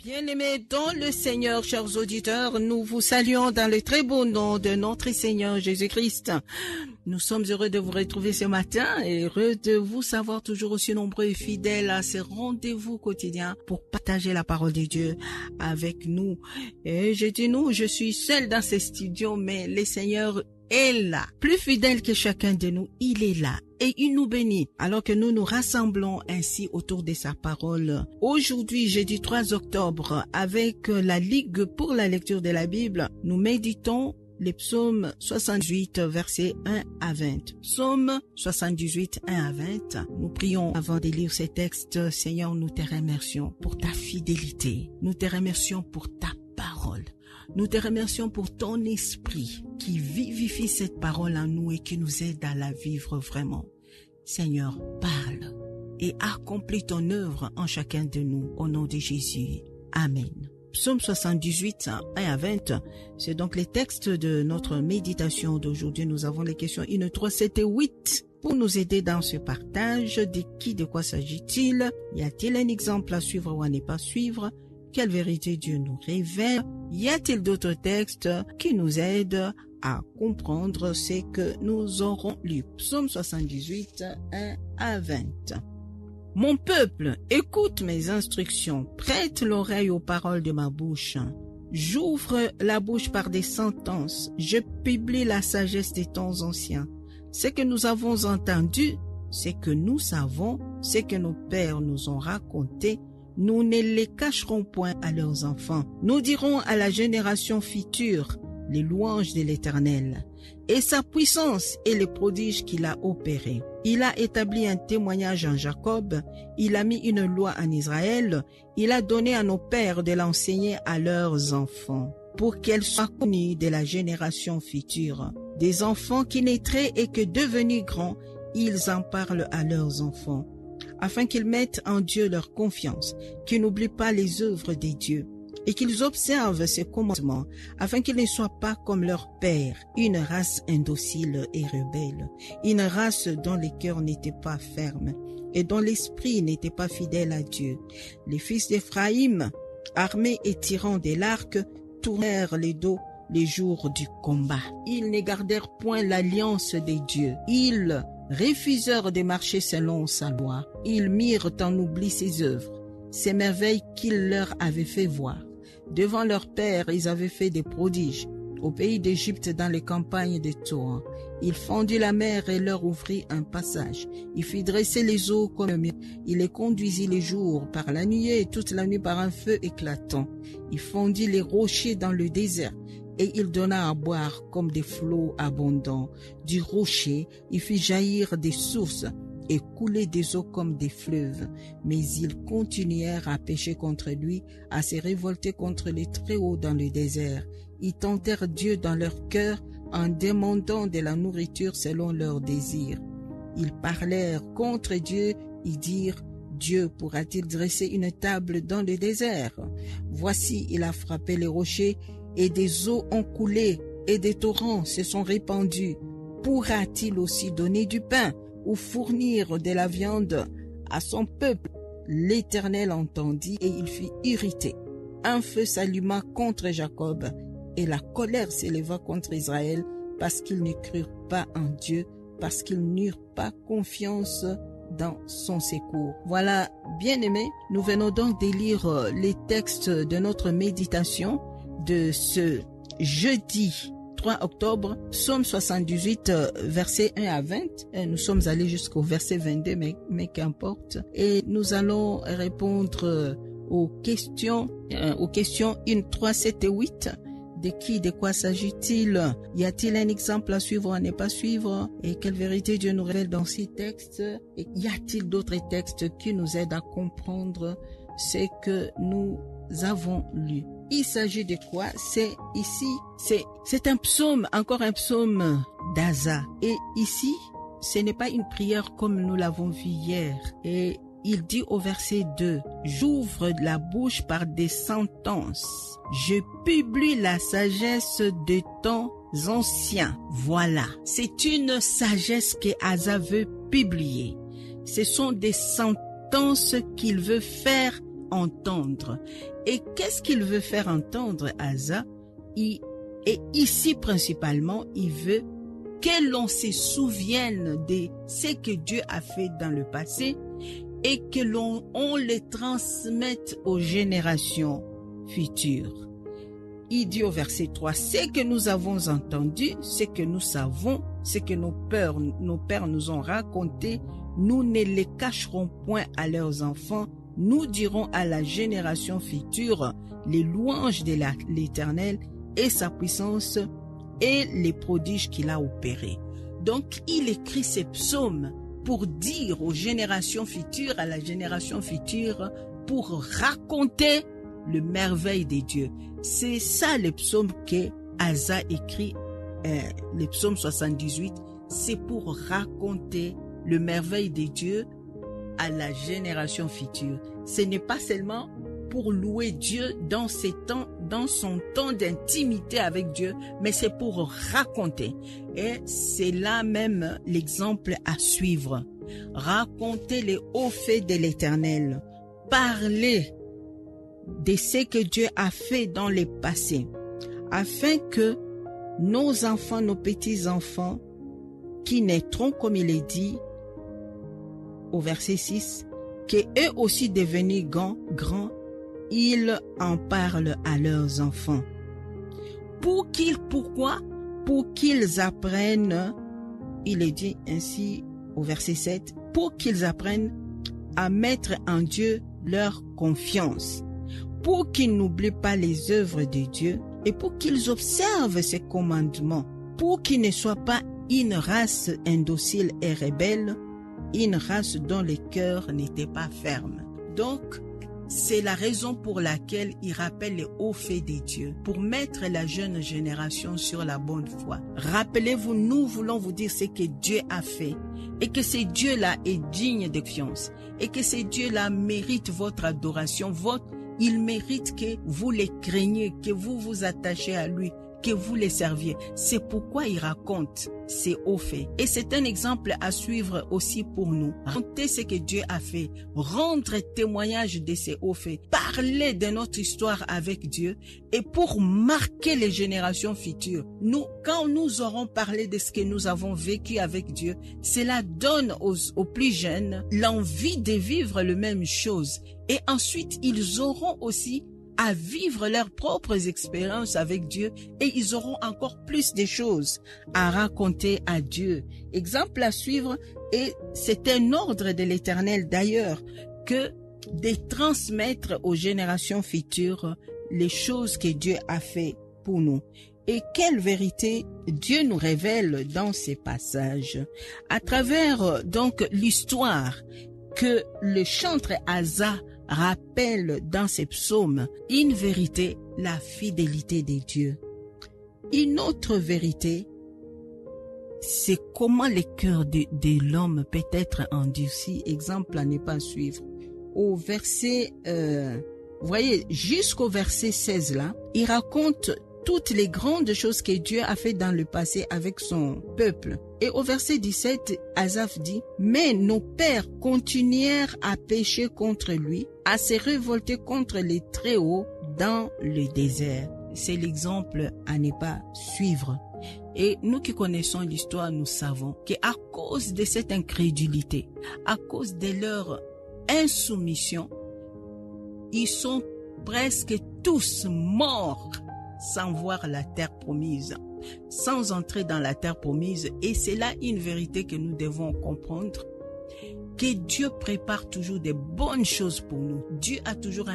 Bien-aimés dans le Seigneur, chers auditeurs, nous vous saluons dans le très beau nom de notre Seigneur Jésus-Christ. Nous sommes heureux de vous retrouver ce matin et heureux de vous savoir toujours aussi nombreux et fidèles à ces rendez-vous quotidiens pour partager la parole de Dieu avec nous. Et je dis nous, je suis seule dans ces studios, mais le Seigneur est là. Plus fidèle que chacun de nous, il est là. Et il nous bénit alors que nous nous rassemblons ainsi autour de sa parole. Aujourd'hui, jeudi 3 octobre, avec la Ligue pour la lecture de la Bible, nous méditons les psaumes 78, versets 1 à 20. Psaume 78, 1 à 20. Nous prions avant de lire ces textes. Seigneur, nous te remercions pour ta fidélité. Nous te remercions pour ta parole. Nous te remercions pour ton esprit qui vivifie cette parole en nous et qui nous aide à la vivre vraiment. Seigneur, parle et accomplis ton œuvre en chacun de nous au nom de Jésus. Amen. Psaume 78, 1 à 20, c'est donc les textes de notre méditation d'aujourd'hui. Nous avons les questions 1, 3, 7 et 8. Pour nous aider dans ce partage, de quoi s'agit-il? Y a-t-il un exemple à suivre ou à ne pas suivre? Quelle vérité Dieu nous révèle? Y a-t-il d'autres textes qui nous aident à comprendre ce que nous aurons lu? Psaume 78, 1 à 20. Mon peuple, écoute mes instructions, prête l'oreille aux paroles de ma bouche. J'ouvre la bouche par des sentences, je publie la sagesse des temps anciens. Ce que nous avons entendu, ce que nous savons, ce que nos pères nous ont raconté, nous ne les cacherons point à leurs enfants. Nous dirons à la génération future les louanges de l'Éternel et sa puissance et les prodiges qu'il a opérés. Il a établi un témoignage en Jacob, il a mis une loi en Israël, il a donné à nos pères de l'enseigner à leurs enfants, pour qu'elle soit connue de la génération future. Des enfants qui naîtraient et que devenus grands, ils en parlent à leurs enfants, afin qu'ils mettent en Dieu leur confiance, qu'ils n'oublient pas les œuvres des dieux, et qu'ils observent ses commandements, afin qu'ils ne soient pas comme leur père, une race indocile et rebelle, une race dont les cœurs n'étaient pas fermes, et dont l'esprit n'était pas fidèle à Dieu. Les fils d'Éphraïm, armés et tirant de l'arc, tournèrent les dos les jours du combat. Ils ne gardèrent point l'alliance des dieux. Ils refusèrent de marcher selon sa loi. Ils mirent en oubli ses œuvres, ces merveilles qu'il leur avait fait voir. Devant leur père, ils avaient fait des prodiges. Au pays d'Égypte, dans les campagnes de Tours, il fendit la mer et leur ouvrit un passage. Il fit dresser les eaux comme un mur. Il les conduisit les jours par la nuit et toute la nuit par un feu éclatant. Il fendit les rochers dans le désert. Et il donna à boire comme des flots abondants. Du rocher, il fit jaillir des sources et couler des eaux comme des fleuves. Mais ils continuèrent à pécher contre lui, à se révolter contre les Très-Hauts dans le désert. Ils tentèrent Dieu dans leur cœur en demandant de la nourriture selon leurs désirs. Ils parlèrent contre Dieu, ils dirent: Dieu pourra-t-il dresser une table dans le désert? Voici, il a frappé les rochers, et des eaux ont coulé, et des torrents se sont répandus. Pourra-t-il aussi donner du pain ou fournir de la viande à son peuple? L'Éternel entendit et il fut irrité. Un feu s'alluma contre Jacob et la colère s'éleva contre Israël parce qu'ils ne crurent pas en Dieu, parce qu'ils n'eurent pas confiance dans son secours. Voilà, bien-aimés, nous venons donc de lire les textes de notre méditation de ce jeudi 3 octobre, psaume 78, versets 1 à 20. Et nous sommes allés jusqu'au verset 22, mais qu'importe. Et nous allons répondre aux questions 1, 3, 7 et 8. De quoi s'agit-il? Y a-t-il un exemple à suivre ou à ne pas suivre? Et quelle vérité Dieu nous révèle dans ces textes? Et y a-t-il d'autres textes qui nous aident à comprendre ce que nous avons lu? Il s'agit de quoi? C'est un psaume, encore un psaume d'Asa. Et ici, ce n'est pas une prière comme nous l'avons vu hier. Et il dit au verset 2, « J'ouvre la bouche par des sentences. Je publie la sagesse de temps anciens. » Voilà, c'est une sagesse que Asa veut publier. Ce sont des sentences qu'il veut faire entendre. Et qu'est-ce qu'il veut faire entendre, Asa? Et ici, principalement, il veut que l'on se souvienne de ce que Dieu a fait dans le passé et que l'on le transmette aux générations futures. Il dit au verset 3, « Ce que nous avons entendu, ce que nous savons, ce que nos pères nous ont raconté, nous ne les cacherons point à leurs enfants, nous dirons à la génération future les louanges de l'Éternel et sa puissance et les prodiges qu'il a opérés. » Donc, il écrit ces psaumes pour dire aux générations futures, à la génération future, pour raconter le merveille de Dieu. C'est ça le psaume que Asa écrit, le psaume 78, c'est pour raconter le merveille de Dieu à la génération future. Ce n'est pas seulement pour louer Dieu dans son temps d'intimité avec Dieu, mais c'est pour raconter. Et c'est là même l'exemple à suivre. Raconter les hauts faits de l'Éternel. Parler de ce que Dieu a fait dans le passé, afin que nos enfants, nos petits-enfants, qui naîtront, comme il est dit au verset 6, que eux aussi devenus grands, ils en parlent à leurs enfants. Pourquoi? Pour qu'ils apprennent, il est dit ainsi au verset 7, pour qu'ils apprennent à mettre en Dieu leur confiance, pour qu'ils n'oublient pas les œuvres de Dieu et pour qu'ils observent ses commandements, pour qu'ils ne soient pas une race indocile et rebelle, une race dont le cœur n'était pas ferme. Donc, c'est la raison pour laquelle il rappelle les hauts faits de Dieu, pour mettre la jeune génération sur la bonne voie. Rappelez-vous, nous voulons vous dire ce que Dieu a fait et que ce Dieu-là est digne de confiance et que ce Dieu-là mérite votre adoration, il mérite que vous les craigniez, que vous vous attachiez à lui, que vous les serviez. C'est pourquoi il raconte ces hauts faits. Et c'est un exemple à suivre aussi pour nous. Raconter ce que Dieu a fait, rendre témoignage de ces hauts faits, parler de notre histoire avec Dieu et pour marquer les générations futures. Quand nous aurons parlé de ce que nous avons vécu avec Dieu, cela donne aux plus jeunes l'envie de vivre les mêmes choses. Et ensuite, ils auront aussi à vivre leurs propres expériences avec Dieu et ils auront encore plus de choses à raconter à Dieu. Exemple à suivre, et c'est un ordre de l'Éternel d'ailleurs, que de transmettre aux générations futures les choses que Dieu a fait pour nous. Et quelle vérité Dieu nous révèle dans ces passages. À travers donc l'histoire que le chantre Asa rappelle dans ses psaumes, une vérité, la fidélité de Dieu. Une autre vérité, c'est comment le cœur de l'homme peut être endurci. Exemple à ne pas suivre. Au verset, vous voyez, jusqu'au verset 16 là, il raconte toutes les grandes choses que Dieu a fait dans le passé avec son peuple. Et au verset 17, Asaph dit, « Mais nos pères continuèrent à pécher contre lui, à se révolter contre les Très-Hauts dans le désert. » C'est l'exemple à ne pas suivre. Et nous qui connaissons l'histoire, nous savons qu'à cause de cette incrédulité, à cause de leur insoumission, ils sont presque tous morts sans voir la terre promise, sans entrer dans la terre promise. Et c'est là une vérité que nous devons comprendre, que Dieu prépare toujours des bonnes choses pour nous. Dieu a toujours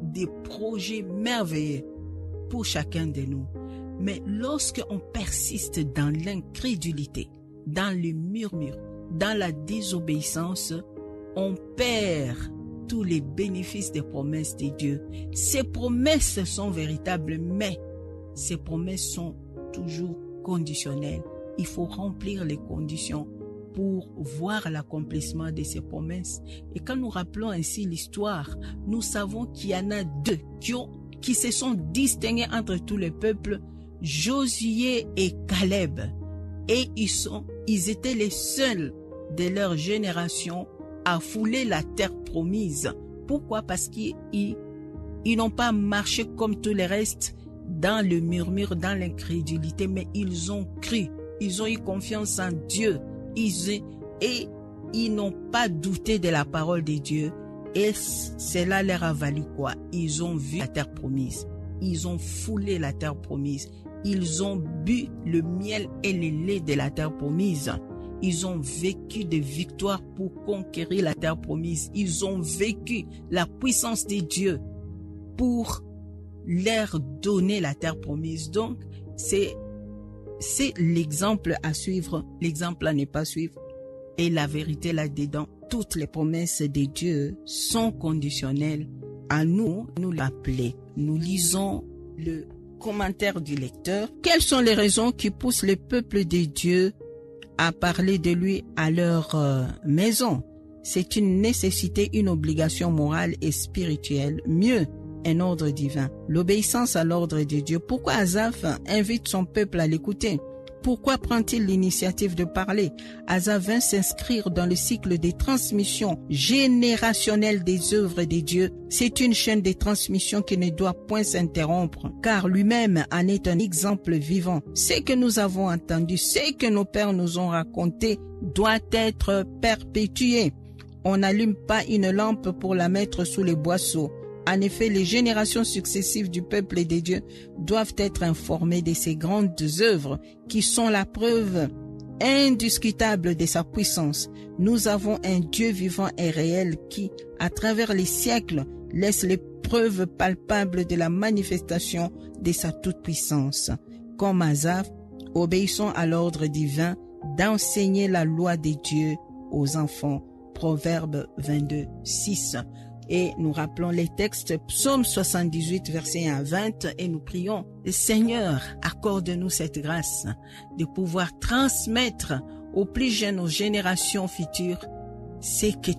des projets merveilleux pour chacun de nous. Mais lorsqu'on persiste dans l'incrédulité, dans le murmure, dans la désobéissance, on perd tous les bénéfices des promesses de Dieu. Ces promesses sont véritables, mais ces promesses sont toujours conditionnelles. Il faut remplir les conditions pour voir l'accomplissement de ces promesses. Et quand nous rappelons ainsi l'histoire, nous savons qu'il y en a deux qui se sont distingués entre tous les peuples, Josué et Caleb. Et ils étaient les seuls de leur génération à fouler la terre promise Pourquoi? Parce qu'ils n'ont pas marché comme tous les restes dans le murmure, dans l'incrédulité, mais ils ont cru. Ils ont eu confiance en Dieu. Et ils n'ont pas douté de la parole de Dieu. Et cela leur a valu quoi? Ils ont vu la terre promise. Ils ont foulé la terre promise. Ils ont bu le miel et le lait de la terre promise. Ils ont vécu des victoires pour conquérir la terre promise. Ils ont vécu la puissance de Dieu pour leur donner la terre promise. Donc, c'est l'exemple à suivre, l'exemple à ne pas suivre. Et la vérité là-dedans, toutes les promesses de Dieu sont conditionnelles à nous l'appeler. Nous lisons le commentaire du lecteur. Quelles sont les raisons qui poussent le peuple de Dieu à parler de lui à leur maison? C'est une nécessité, une obligation morale et spirituelle. Mieux, un ordre divin. L'obéissance à l'ordre de Dieu. Pourquoi Asaph invite son peuple à l'écouter? Pourquoi prend-il l'initiative de parler? Asaph vint s'inscrire dans le cycle des transmissions générationnelles des œuvres de Dieu. C'est une chaîne de transmission qui ne doit point s'interrompre, car lui-même en est un exemple vivant. Ce que nous avons entendu, ce que nos pères nous ont raconté, doit être perpétué. On n'allume pas une lampe pour la mettre sous les boisseaux. En effet, les générations successives du peuple de Dieu doivent être informées de ces grandes œuvres qui sont la preuve indiscutable de sa puissance. Nous avons un Dieu vivant et réel qui, à travers les siècles, laisse les preuves palpables de la manifestation de sa toute-puissance. Comme Asaph, obéissons à l'ordre divin d'enseigner la loi de Dieu aux enfants. Proverbe 22, 6. Et nous rappelons les textes, Psaume 78, verset 1 à 20, et nous prions, Seigneur, accorde-nous cette grâce de pouvoir transmettre aux plus jeunes, aux générations futures, ce que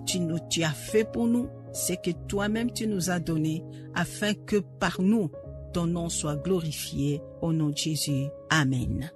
tu as fait pour nous, ce que toi-même tu nous as donné, afin que par nous, ton nom soit glorifié. Au nom de Jésus. Amen.